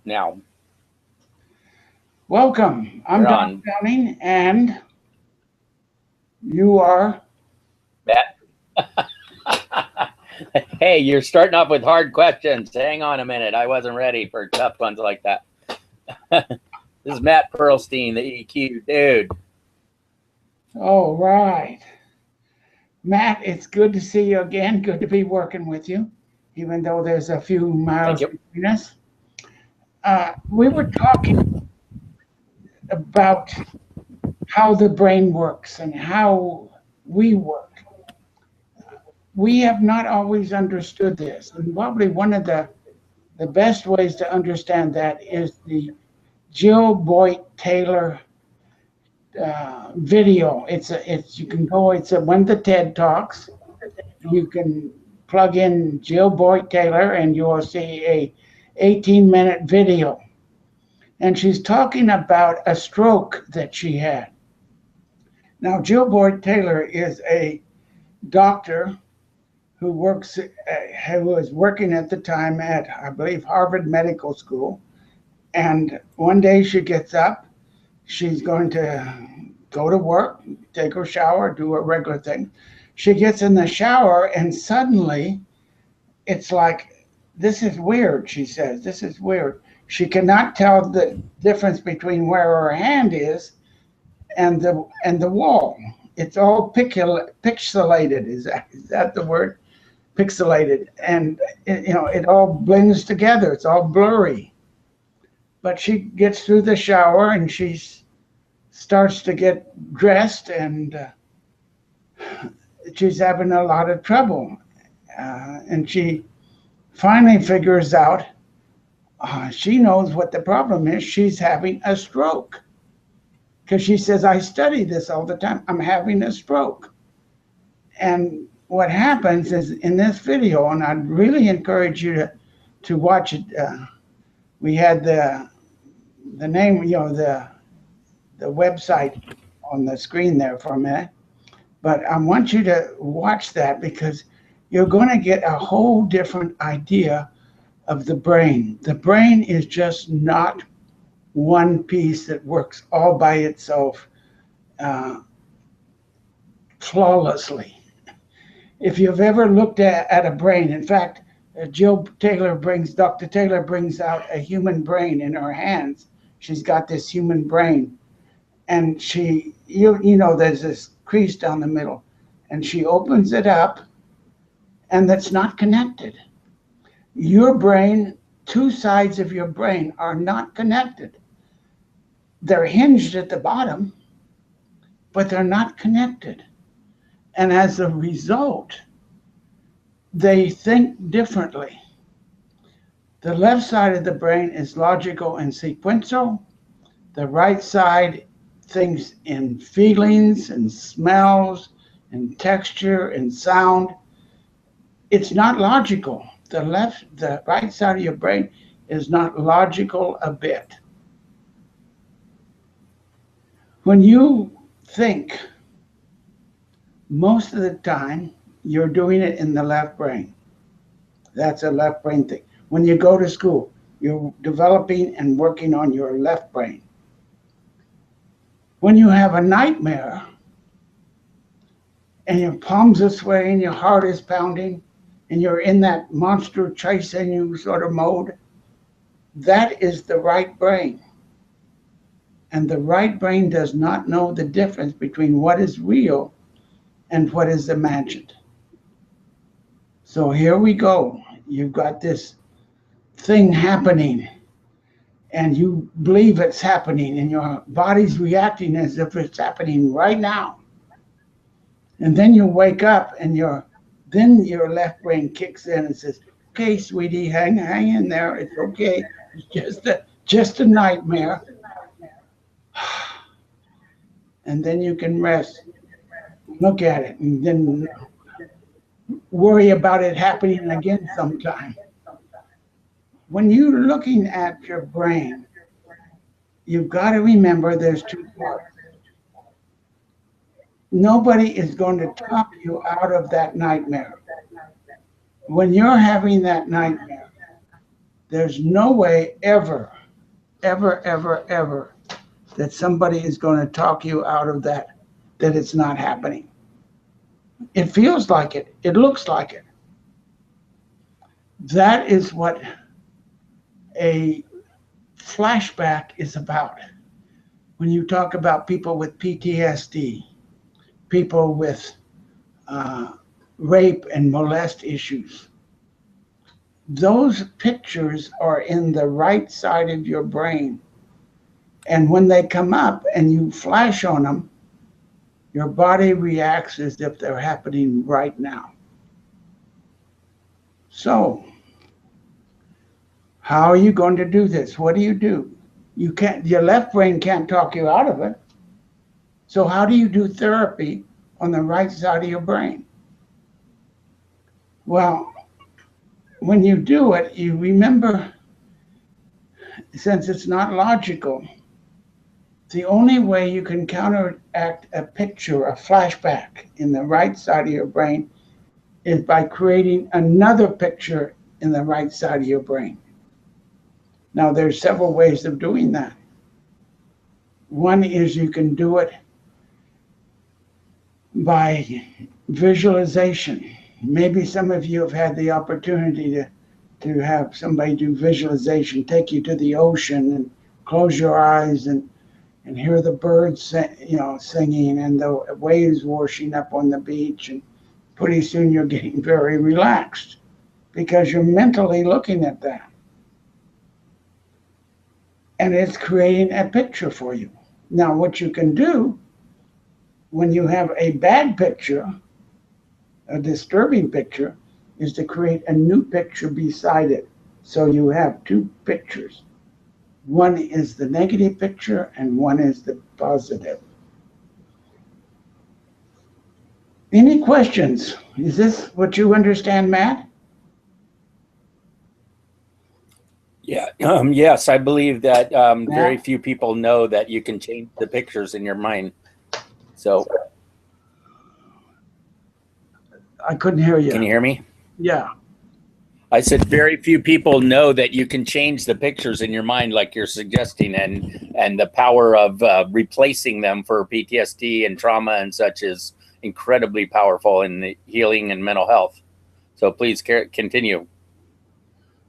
Now, Welcome. I'm you're Don on, Downing, and you are. Matt. Hey, you're starting off with hard questions. Hang on a minute. I wasn't ready for tough ones like that. This is Matt Pearlstein, the EQ dude. All right. Matt, it's good to see you again. Good to be working with you, even though there's a few Thank miles you. between us. We were talking about how the brain works and how we work. We have not always understood this, and probably one of the best ways to understand that is the Jill Boyd Taylor video. It's you can go. It's one of the TED Talks. You can plug in Jill Boyd Taylor, and you will see a 18-minute video. And she's talking about a stroke that she had. Now, Jill Boyd Taylor is a doctor who who was working at the time at, I believe, Harvard Medical School. And one day she gets up. She's going to go to work, take her shower, do her regular thing. She gets in the shower, and suddenly it's like, this is weird, she says. This is weird. She cannot tell the difference between where her hand is and the wall. It's all pixelated. Is that the word? Pixelated, and it all blends together. It's all blurry. But she gets through the shower, and she starts to get dressed, and she's having a lot of trouble. And she finally figures out she knows what the problem is. She's having a stroke. Because she says, I study this all the time. I'm having a stroke. And what happens is in this video, and I'd really encourage you to watch it. We had the name, the website on the screen there for a minute. But I want you to watch that because you're going to get a whole different idea of the brain. The brain is just not one piece that works all by itself flawlessly. If you've ever looked at a brain, in fact, Dr. Taylor brings out a human brain in her hands. She's got this human brain, and there's this crease down the middle, and she opens it up, and that's not connected. Your brain, two sides of your brain are not connected. They're hinged at the bottom, but they're not connected. And as a result, they think differently. The left side of the brain is logical and sequential. The right side thinks in feelings and smells and texture and sound. It's not logical. The right side of your brain is not logical a bit. When you think, most of the time, you're doing it in the left brain. That's a left brain thing. When you go to school, you're developing and working on your left brain. When you have a nightmare and your palms are swaying, your heart is pounding, and you're in that monster chasing you sort of mode, that is the right brain. And the right brain does not know the difference between what is real and what is imagined. So here we go. You've got this thing happening, and you believe it's happening, and your body's reacting as if it's happening right now. And then you wake up, and then your left brain kicks in and says, "Okay, sweetie, hang in there. It's okay. It's just a nightmare." And then you can rest, look at it, and then worry about it happening again sometime. When you're looking at your brain, you've got to remember there's two parts. Nobody is going to talk you out of that nightmare. When you're having that nightmare, there's no way ever ever, ever, ever that somebody is going to talk you out of that it's not happening. It feels like it. It looks like it. That is what a flashback is about. When you talk about people with PTSD, people with rape and molest issues, those pictures are in the right side of your brain. And when they come up and you flash on them, your body reacts as if they're happening right now. So, how are you going to do this? What do? You can't, your left brain can't talk you out of it. So how do you do therapy on the right side of your brain? Well, when you do it, you remember, since it's not logical, the only way you can counteract a picture, a flashback in the right side of your brain is by creating another picture in the right side of your brain. Now, there's several ways of doing that. One is you can do it by visualization. Maybe some of you have had the opportunity to have somebody do visualization, take you to the ocean and close your eyes and hear the birds singing and the waves washing up on the beach. And pretty soon you're getting very relaxed because you're mentally looking at that. And it's creating a picture for you. Now, what you can do when you have a bad picture, a disturbing picture, is to create a new picture beside it. So you have two pictures. One is the negative picture and one is the positive. Any questions? Is this what you understand, Matt? Yeah. Yes, I believe that very few people know that you can change the pictures in your mind. So I couldn't hear you. Can you hear me? Yeah. I said very few people know that you can change the pictures in your mind like you're suggesting, and the power of replacing them for PTSD and trauma and such is incredibly powerful in the healing and mental health. So please continue.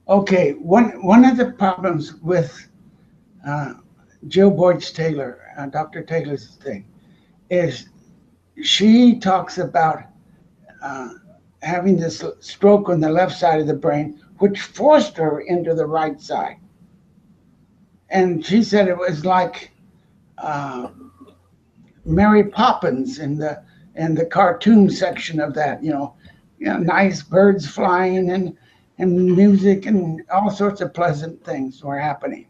Okay, one of the problems with Jill Boyce Taylor, Dr. Taylor's thing, is she talks about having this stroke on the left side of the brain, which forced her into the right side. And she said it was like Mary Poppins in the cartoon section of that, nice birds flying and music and all sorts of pleasant things were happening.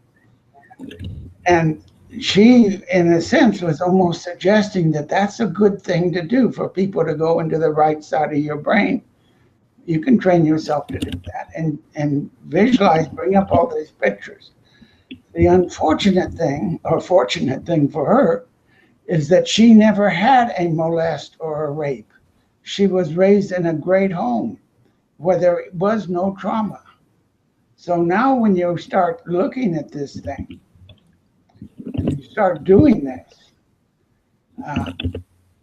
And she, in a sense, was almost suggesting that that's a good thing to do for people to go into the right side of your brain. You can train yourself to do that and visualize, bring up all these pictures. The unfortunate thing, or fortunate thing for her, is that she never had a molest or a rape. She was raised in a great home where there was no trauma. So now when you start looking at this thing, and you start doing this,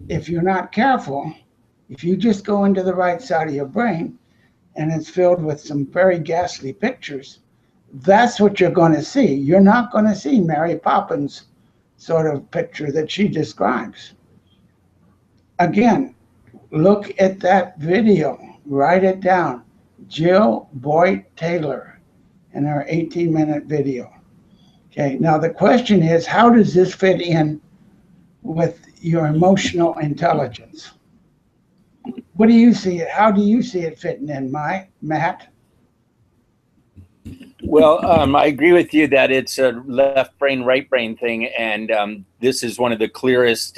if you're not careful, if you just go into the right side of your brain and it's filled with some very ghastly pictures, that's what you're going to see. You're not going to see Mary Poppins sort of picture that she describes. Again, look at that video, write it down. Jill Boyce Taylor in her 18-minute video. Okay, now the question is, how does this fit in with your emotional intelligence? What do you see it? How do you see it fitting in, Matt? Well, I agree with you that it's a left brain, right brain thing. And this is one of the clearest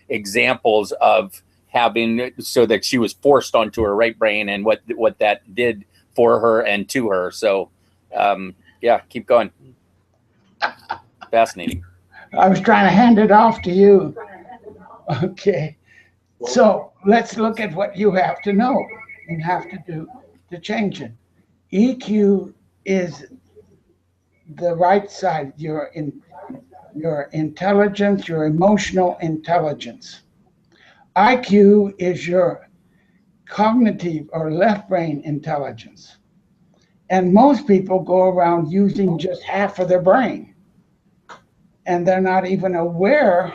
examples of having, so that she was forced onto her right brain and what that did for her and to her. So, yeah, keep going. Fascinating. I was trying to hand it off to you. Okay. So let's look at what you have to know and have to do to change it. EQ is the right side, your intelligence, your emotional intelligence. IQ is your cognitive or left brain intelligence. And most people go around using just half of their brain, and they're not even aware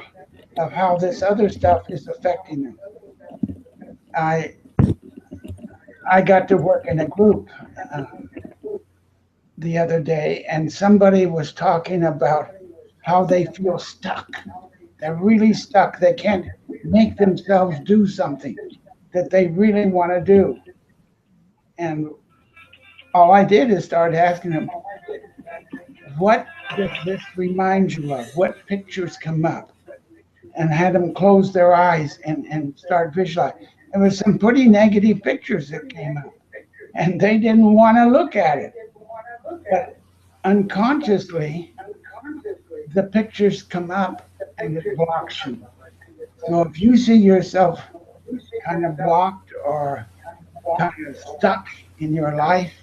of how this other stuff is affecting them. I I got to work in a group uh, the other day, and somebody was talking about how they feel stuck. They're really stuck. They can't make themselves do something that they really want to do. And all I did is start asking them, what does this remind you of? What pictures come up? And had them close their eyes and start visualizing. There was some pretty negative pictures that came up, and they didn't want to look at it. But unconsciously, the pictures come up and it blocks you. So if you see yourself kind of blocked or kind of stuck in your life,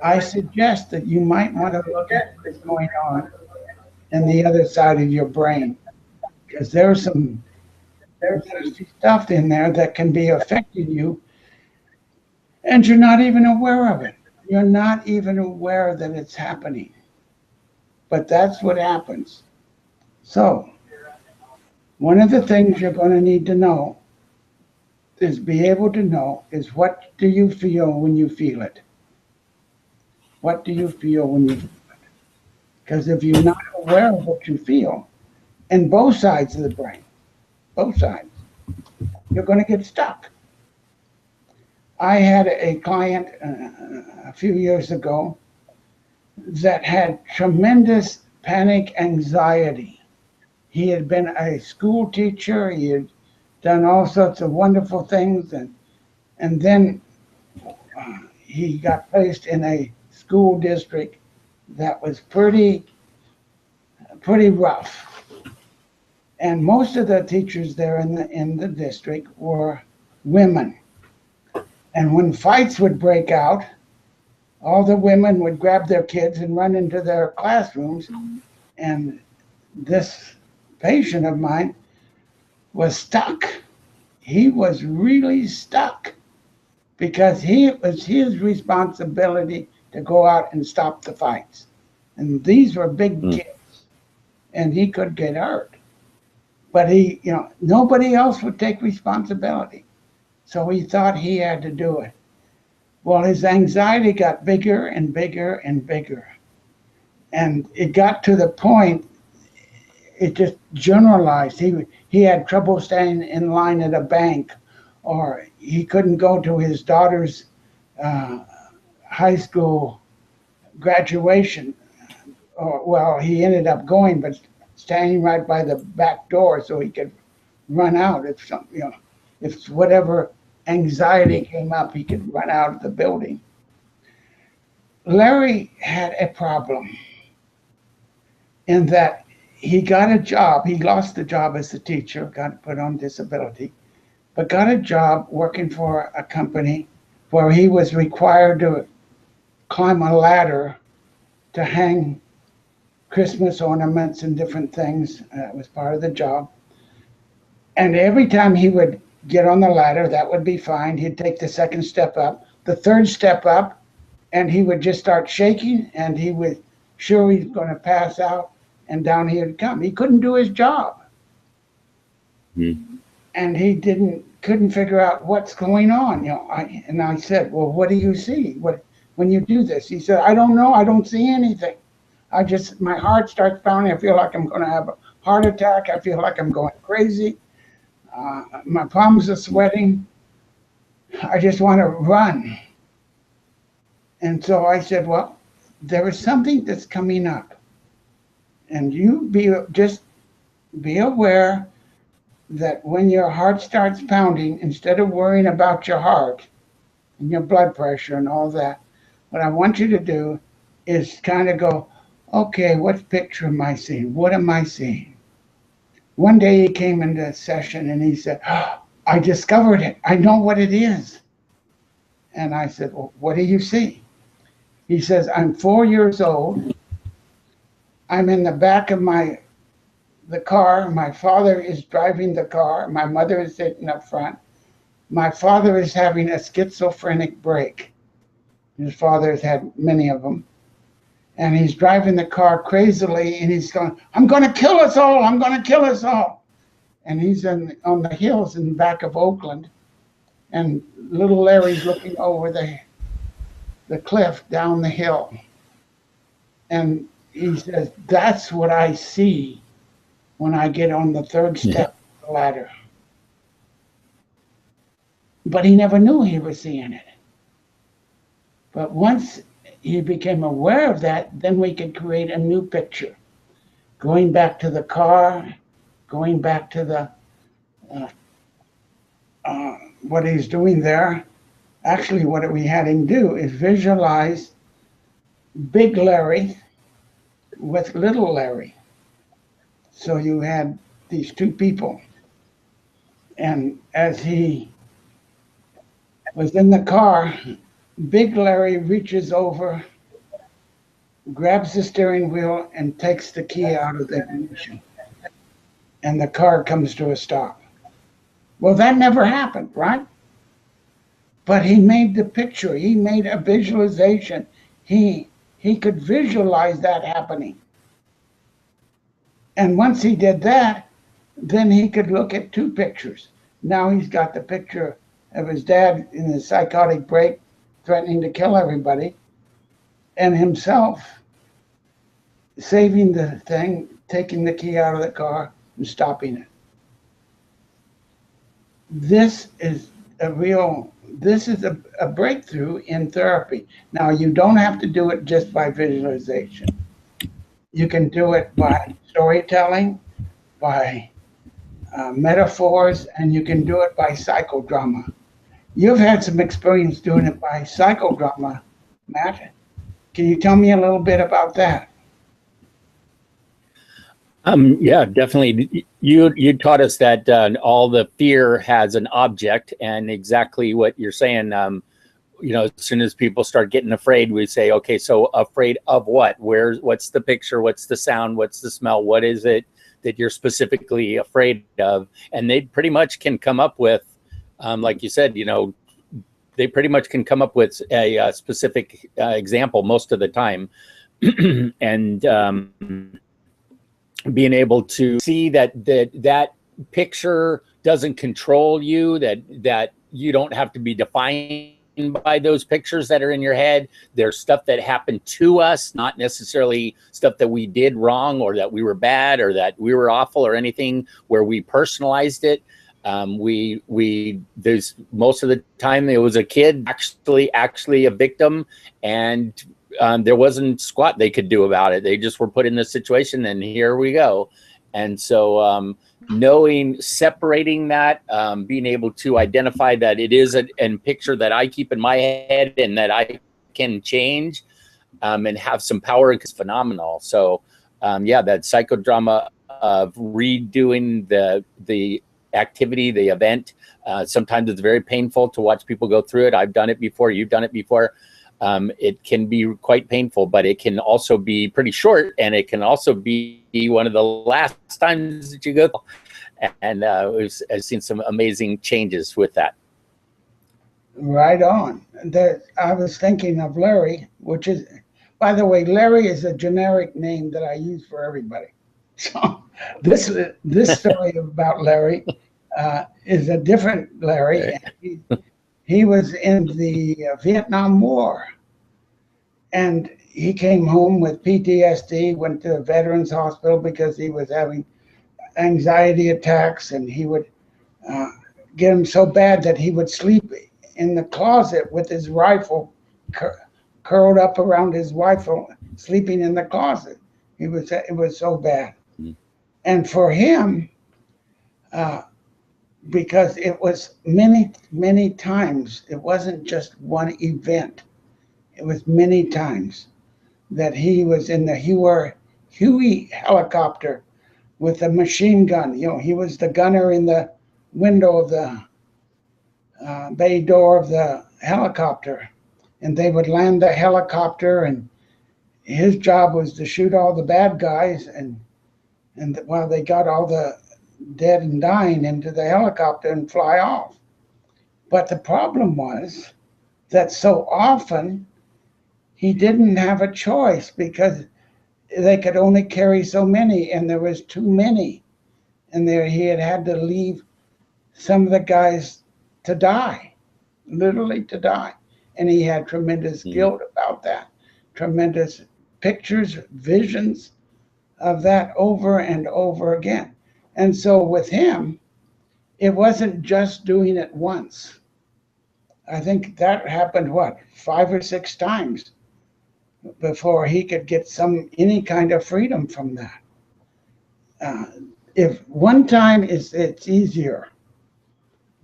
I suggest that you might want to look at what's going on in the other side of your brain, because there's stuff in there that can be affecting you, and you're not even aware of it. You're not even aware that it's happening. But that's what happens. So, one of the things you're going to need to know is be able to know is, what do you feel when you feel it? What do you feel when you feel it? Because if you're not aware of what you feel, in both sides of the brain, both sides, you're going to get stuck. I had a client a few years ago that had tremendous panic anxiety. He had been a school teacher. He had done all sorts of wonderful things, and then he got placed in a school district that was pretty rough. And most of the teachers there in the district were women. And when fights would break out, all the women would grab their kids and run into their classrooms. And this patient of mine was stuck. He was really stuck, because it was his responsibility to go out and stop the fights. And these were big kids, and he could get hurt. But nobody else would take responsibility. So he thought he had to do it. Well, his anxiety got bigger and bigger and bigger. And it got to the point, it just generalized. He had trouble staying in line at a bank, or he couldn't go to his daughter's high school graduation. Well, he ended up going, but standing right by the back door so he could run out if whatever anxiety came up, he could run out of the building. Larry had a problem in that he got a job. He lost the job as a teacher, got put on disability, but got a job working for a company where he was required to climb a ladder to hang Christmas ornaments and different things. It was part of the job. And every time he would get on the ladder, that would be fine. He'd take the second step up, the third step up, and he would just start shaking, and he was sure he's going to pass out, and down he would come. He couldn't do his job. And he couldn't figure out what's going on. And I said, well, what do you see when you do this? He said, I don't know. I don't see anything. My heart starts pounding. I feel like I'm going to have a heart attack. I feel like I'm going crazy. My palms are sweating. I just want to run. And so I said, well, there is something that's coming up. And you just be aware that when your heart starts pounding, instead of worrying about your heart and your blood pressure and all that, what I want you to do is kind of go, okay, what picture am I seeing? What am I seeing? One day he came into a session and he said, oh, I discovered it. I know what it is. And I said, well, what do you see? He says, I'm 4 years old I'm in the back of the car. My father is driving the car. My mother is sitting up front. My father is having a schizophrenic break. His father has had many of them. And he's driving the car crazily, and he's going, I'm going to kill us all. I'm going to kill us all. And he's on the hills in the back of Oakland. And little Larry's looking over the cliff down the hill. And he says, that's what I see when I get on the third step of the ladder. But he never knew he was seeing it. But once he became aware of that, then we could create a new picture. Going back to the car, going back to the what he's doing there. Actually, what we had him do is visualize Big Larry with Little Larry. So you had these two people. And as he was in the car, Big Larry reaches over, grabs the steering wheel, and takes the key out of the ignition. And the car comes to a stop. Well, that never happened, right? But he made the picture. He made a visualization. He could visualize that happening. And once he did that, then he could look at two pictures. Now he's got the picture of his dad in the psychotic break, threatening to kill everybody, and himself saving the thing, taking the key out of the car and stopping it. This is a breakthrough in therapy. Now, you don't have to do it just by visualization. You can do it by storytelling, by metaphors, and you can do it by psychodrama. You've had some experience doing it by psychodrama, Matt. Can you tell me a little bit about that? Yeah, definitely. You taught us that all the fear has an object, and exactly what you're saying. As soon as people start getting afraid, we say, okay, so afraid of what? What's the picture? What's the sound? What's the smell? What is it that you're specifically afraid of? And they pretty much can come up with, like you said, they pretty much can come up with a specific example most of the time. And being able to see that picture doesn't control you, that you don't have to be defined by those pictures that are in your head. There's stuff that happened to us, not necessarily stuff that we did wrong or that we were bad or that we were awful or anything where we personalized it. There's most of the time it was a kid actually a victim, and there wasn't squat they could do about it. They just were put in this situation, and here we go. And so separating that, being able to identify that it is a picture that I keep in my head and that I can change and have some power is phenomenal. So that psychodrama of redoing the activity, the event. Sometimes it's very painful to watch people go through it. I've done it before. You've done it before. It can be quite painful, but it can also be pretty short, and it can also be one of the last times that you go. And I've seen some amazing changes with that. Right on. I was thinking of Larry, which is, by the way, Larry is a generic name that I use for everybody. So this story about Larry is a different Larry. He was in the Vietnam War, and he came home with PTSD, went to the Veterans Hospital because he was having anxiety attacks, and he would get him so bad that he would sleep in the closet with his rifle curled up around his rifle, sleeping in the closet. It was so bad. And for him, because it was many, many times, it wasn't just one event. It was many times that he was in the Huey helicopter with a machine gun. He was the gunner in the window of the bay door of the helicopter. And they would land the helicopter, and his job was to shoot all the bad guys, and while they got all the dead and dying into the helicopter and fly off. But the problem was that so often he didn't have a choice because they could only carry so many, and there was too many, and there he had to leave some of the guys to die, literally to die, and he had tremendous guilt about that, tremendous pictures, visions of that over and over again. And so with him, it wasn't just doing it once. I think that happened, what, 5 or 6 times before he could get any kind of freedom from that. If one time it's easier,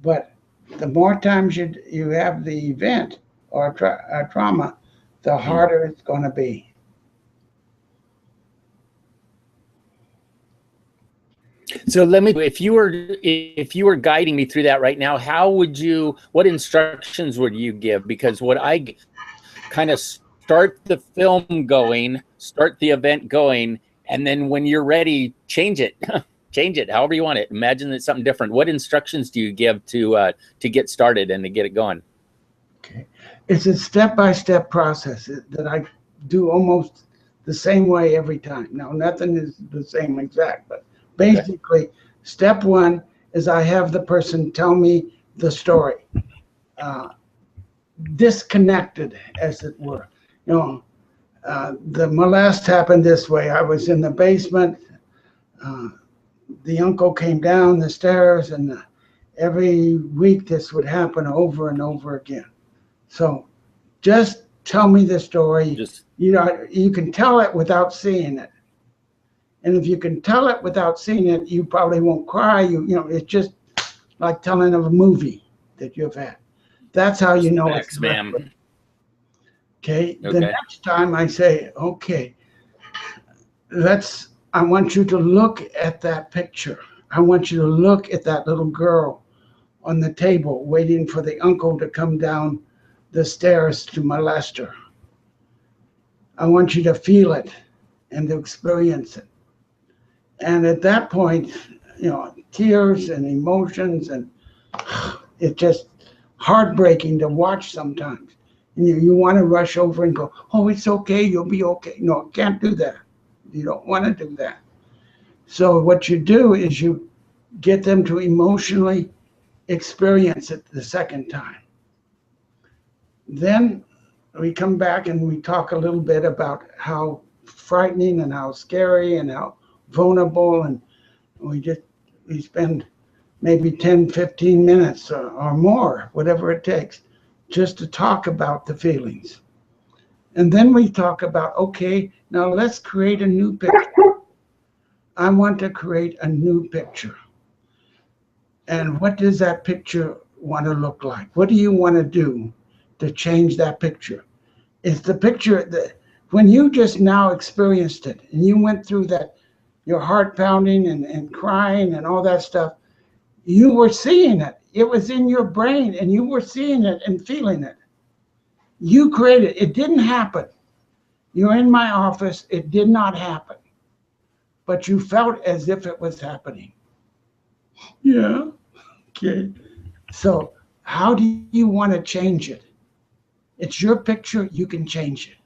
but the more times you have the event or a trauma, the harder it's going to be. So if you were guiding me through that right now, what instructions would you give? Because what I kind of start the film going, start the event going, and then when you're ready, change it. Change it however you want it. Imagine it's something different. What instructions do you give to get started and to get it going? Okay. It's a step-by-step process that I do almost the same way every time. Now, nothing is the same exact, but basically, step one is I have the person tell me the story, disconnected, as it were. The molest happened this way. I was in the basement. The uncle came down the stairs, and every week this would happen over and over again. So just tell me the story. You can tell it without seeing it. And if you can tell it without seeing it, you probably won't cry. It's just like telling of a movie that you've had. That's how you know it's ma'am. Okay. The next time I say, okay, I want you to look at that picture. I want you to look at that little girl on the table waiting for the uncle to come down the stairs to molest her. I want you to feel it and to experience it. And at that point, tears and emotions, and it's just heartbreaking to watch sometimes. And you want to rush over and go, oh, it's okay, you'll be okay. No, can't do that. You don't want to do that. So what you do is you get them to emotionally experience it the second time. Then we come back and we talk a little bit about how frightening and how scary and how vulnerable, and we spend maybe 10, 15 minutes or more, whatever it takes, just to talk about the feelings. And then we talk about, okay, now let's create a new picture. I want to create a new picture. And what does that picture want to look like? What do you want to do to change that picture? Is the picture that when you just now experienced it and you went through that, your heart pounding and crying and all that stuff, you were seeing it. It was in your brain and you were seeing it and feeling it. You created it. It didn't happen. You're in my office. It did not happen. But you felt as if it was happening. Yeah. Okay. So how do you want to change it? It's your picture. You can change it.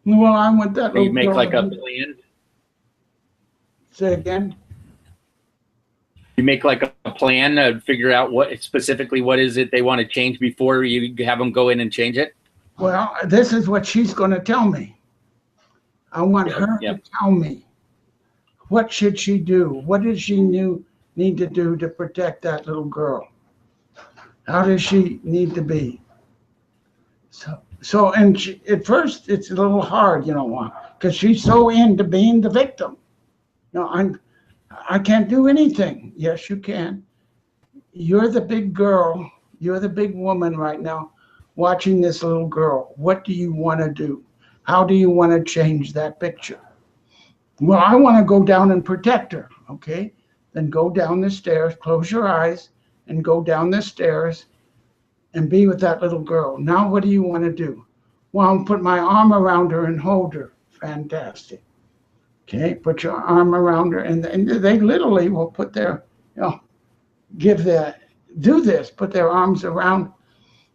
Well, I want that. You make like a plan. Say again. You make like a plan to figure out what is it they want to change before you have them go in and change it? Well, this is what she's going to tell me. I want her to tell me, what should she do? What does she need to do to protect that little girl? How does she need to be? So and at first it's a little hard, because she's so into being the victim. I can't do anything. Yes, you can. You're the big girl. You're the big woman right now watching this little girl. What do you want to do? How do you want to change that picture? Well, I want to go down and protect her. Okay, then go down the stairs, close your eyes, and go down the stairs and be with that little girl. Now, what do you want to do? Well, I'll put my arm around her and hold her. Fantastic. Okay, put your arm around her, and they literally will put their, you know, do this, put their arms around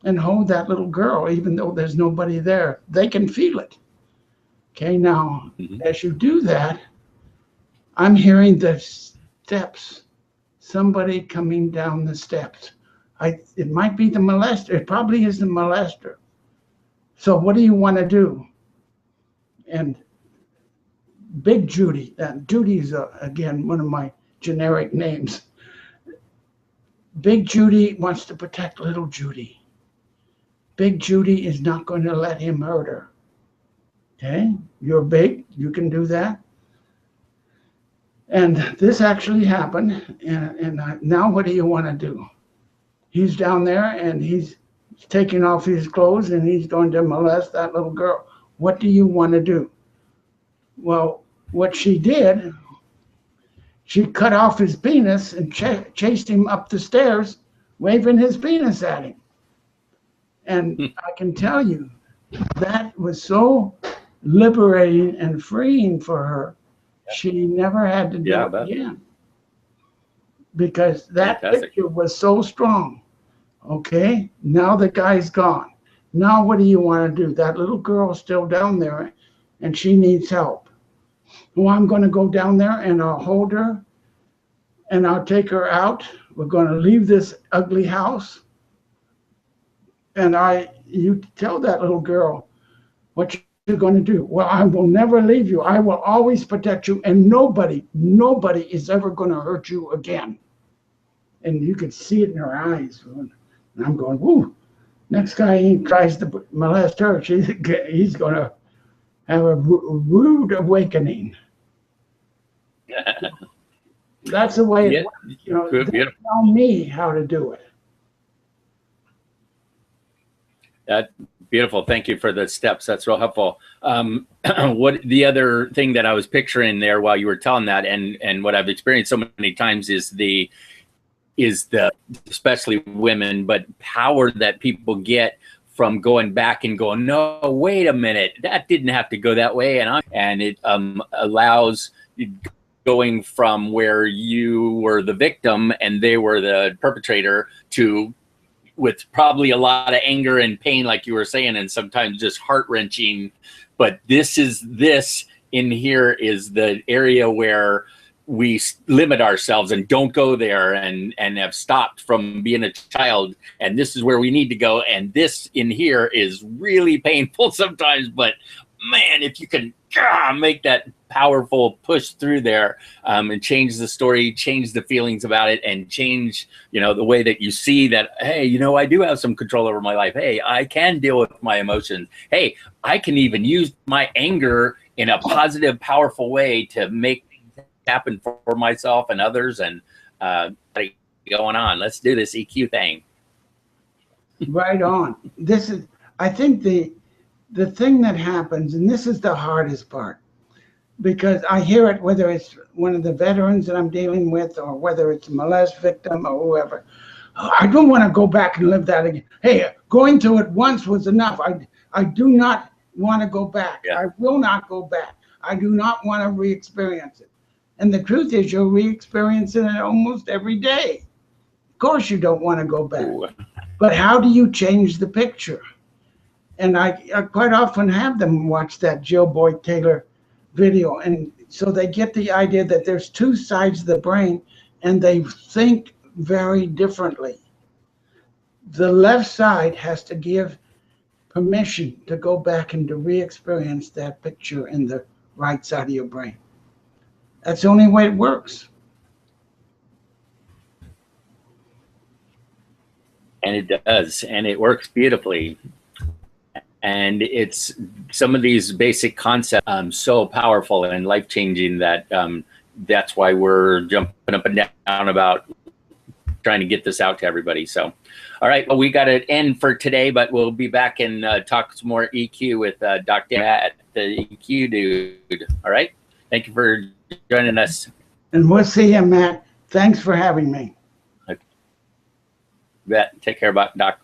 and hold that little girl, even though there's nobody there. They can feel it. Okay, now, as you do that, I'm hearing the steps, somebody coming down the steps. It might be the molester. It probably is the molester. So what do you want to do? And Big Judy, Judy is, again, one of my generic names. Big Judy wants to protect little Judy. Big Judy is not going to let him hurt her. Okay, you're big, you can do that. And this actually happened, and now what do you want to do? He's down there, and he's taking off his clothes, and he's going to molest that little girl. What do you want to do? Well, what she did, she cut off his penis and chased him up the stairs, waving his penis at him. And I can tell you, that was so liberating and freeing for her. She never had to do it again. Because that picture was so strong. Okay, now the guy's gone. Now what do you want to do? That little girl's still down there, and she needs help. Well, I'm going to go down there, and I'll hold her, and I'll take her out. We're going to leave this ugly house. And you tell that little girl what you're going to do. Well, I will never leave you. I will always protect you, and nobody is ever going to hurt you again. And you could see it in her eyes. And I'm going, whoo, next guy he tries to molest her, he's going to have a rude awakening. That's the way it works. You know, they tell me how to do it. Beautiful. Thank you for the steps. That's real helpful. What the other thing that I was picturing there while you were telling that, and what I've experienced so many times is the especially women, but power that people get from going back and going, no, wait a minute, that didn't have to go that way, and it allows going from where you were the victim and they were the perpetrator to, with probably a lot of anger and pain, like you were saying, and sometimes just heart-wrenching. But this in here is the area where we limit ourselves and don't go there, and have stopped from being a child. And this is where we need to go. And this in here is really painful sometimes, but man, if you can make that powerful push through there, and change the story, change the feelings about it, and change, the way that you see that, hey, I do have some control over my life. Hey, I can deal with my emotions. Hey, I can even use my anger in a positive, powerful way to make things happen for myself and others. And going on, let's do this EQ thing. Right on. I think the thing that happens, and this is the hardest part, because I hear it, whether it's one of the veterans that I'm dealing with, or whether it's a molest victim or whoever. Oh, I don't want to go back and live that again. Hey, going through it once was enough. I do not want to go back. I will not go back. I do not want to re-experience it. And the truth is, you're re-experiencing it almost every day. Of course you don't want to go back. Ooh. But how do you change the picture? And I quite often have them watch that Jill Boyd Taylor video, and so they get the idea that there's two sides of the brain, and they think very differently. The left side has to give permission to go back and to re-experience that picture in the right side of your brain. That's the only way it works. And it does, and it works beautifully. And it's some of these basic concepts so powerful and life-changing that that's why we're jumping up and down about trying to get this out to everybody. So, all right, well, we got to end for today, but we'll be back and talk some more EQ with Dr. Matt, the EQ dude. All right, thank you for joining us. And we'll see you, Matt. Thanks for having me. Okay. Take care, Doc.